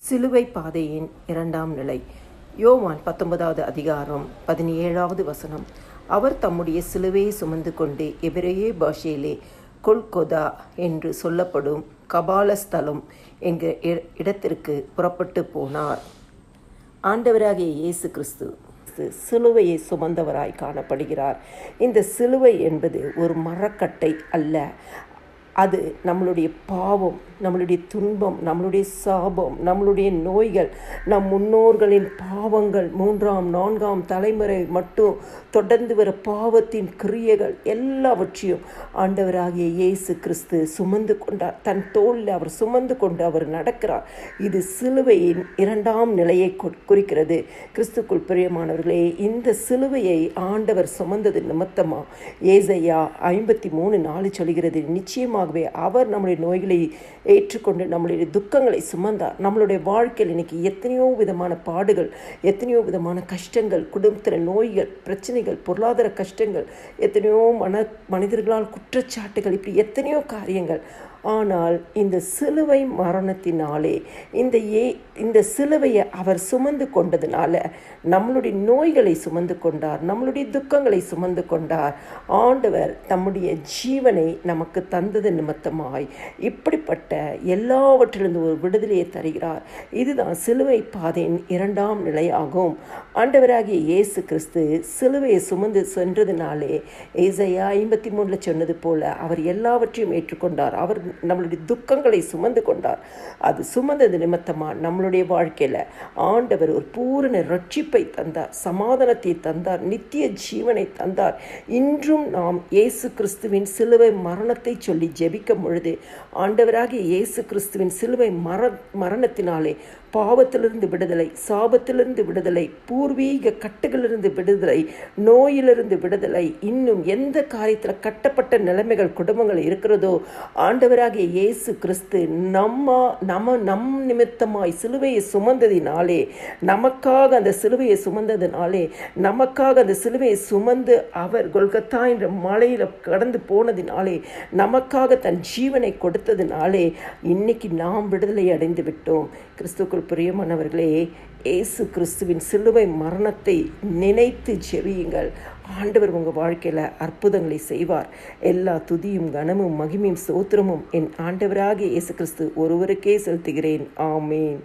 சிலுவை பாதையின் இரண்டாம் நிலை. யோவான் 19வது அதிகாரம் 17வது வசனம். அவர் தம்முடைய சிலுவையை சுமந்து கொண்டு எபிரேய பாஷையிலே கொல்கொதா என்று சொல்லப்படும் கபாலஸ்தலம் என்கிற இடத்திற்கு புறப்பட்டு போனார். ஆண்டவராகிய இயேசு கிறிஸ்து சிலுவையை சுமந்தவராய் காணப்படுகிறார். இந்த சிலுவை என்பது ஒரு மரக்கட்டை அல்ல. அது நம்மளுடைய பாவம், நம்மளுடைய துன்பம், நம்மளுடைய சாபம், நம்மளுடைய நோய்கள், நம் முன்னோர்களின் பாவங்கள் 3ஆம் 4ஆம் தலைமுறை மட்டும் தொடர்ந்து வர பாவத்தின் கிரியைகள் எல்லாவற்றையும் ஆண்டவராகிய இயேசு கிறிஸ்து சுமந்து கொண்டார். தன் தோளில் அவர் சுமந்து கொண்டு அவர் நடக்கிறார். இது சிலுவையின் இரண்டாம் நிலையை குறிக்கிறது. கிறிஸ்துக்குள் பிரியமானவர்களே, இந்த சிலுவையை ஆண்டவர் சுமந்தது நிமித்தமா ஏசாயா 53:4 சொல்கிறது, நிச்சயமாக அவர் நம்முடைய நோய்களை ஏற்றுக்கொண்டு நம்மளுடைய துக்கங்களை சுமந்தார். நம்மளுடைய வாழ்க்கையில் இன்னைக்கு எத்தனையோ விதமான பாடுகள், எத்தனையோ விதமான கஷ்டங்கள், குடும்பத்தில் நோய்கள், பிரச்சனைகள், பொருளாதார கஷ்டங்கள், எத்தனையோ மனிதர்களால் குற்றச்சாட்டுகள், இப்படி எத்தனையோ காரியங்கள். ஆனால் இந்த சிலுவை மரணத்தினாலே இந்த சிலுவையை அவர் சுமந்து கொண்டதுனால நம்மளுடைய நோய்களை சுமந்து கொண்டார், நம்மளுடைய துக்கங்களை சுமந்து கொண்டார். ஆண்டவர் தம்முடைய ஜீவனை நமக்கு தந்தது நிமித்தமாய் இப்படிப்பட்ட எல்லாவற்றிலிருந்து ஒரு விடுதலையை தருகிறார். இதுதான் சிலுவை பாதையின் இரண்டாம் நிலையாகும். ஆண்டவராகிய இயேசு கிறிஸ்து சிலுவையை சுமந்து சென்றதுனாலே ஏசாயா 53 சொன்னது போல அவர் எல்லாவற்றையும் ஏற்றுக்கொண்டார். அவர் நம்மளுடைய துக்கங்களை சுமந்து கொண்டார். அது சுமந்தது நிமித்தமா நம்மளுடைய வாழ்க்கையில ஆண்டவர் ஒரு பூரண ரட்சிப்பை தந்தார், சமாதானத்தை தந்தார், நித்திய ஜீவனை தந்தார். இன்றும் நாம் இயேசு கிறிஸ்துவின் சிலுவை மரணத்தை சொல்லி ஜெபிக்கும் பொழுது ஆண்டவராகிய இயேசு கிறிஸ்துவின் சிலுவை மரணத்தினாலே பாவத்திலிருந்து விடுதலை, சாபத்திலிருந்து விடுதலை, பூர்வீக கட்டுகளிலிருந்து விடுதலை, நோயிலிருந்து விடுதலை, இன்னும் எந்த காரியத்தில் கட்டப்பட்ட நிலைமைகள் குடும்பங்கள் இருக்கிறதோ ஆண்டவராகிய இயேசு கிறிஸ்து நம் நிமித்தமாய் சிலுவையை சுமந்ததினாலே, நமக்காக அந்த சிலுவையை சுமந்ததினாலே, நமக்காக அந்த சிலுவையை சுமந்து அவர் கொல்கத்தா என்ற மலையில் கடந்து போனதினாலே, நமக்காக தன் ஜீவனை கொடுத்ததினாலே இன்னைக்கு நாம் விடுதலை அடைந்து விட்டோம். கிறிஸ்துக்குள் பிரியமானவர்களே, இயேசு கிறிஸ்துவின் சிலுவை மரணத்தை நினைத்து ஜெபியுங்கள். ஆண்டவர் உங்கள் வாழ்க்கையில் அற்புதங்களை செய்வார். எல்லா துதியும் கனமும் மகிமையும் ஸ்தோத்திரமும் என் ஆண்டவராகிய இயேசு கிறிஸ்து ஒருவருக்கே செலுத்துகிறேன். ஆமேன்.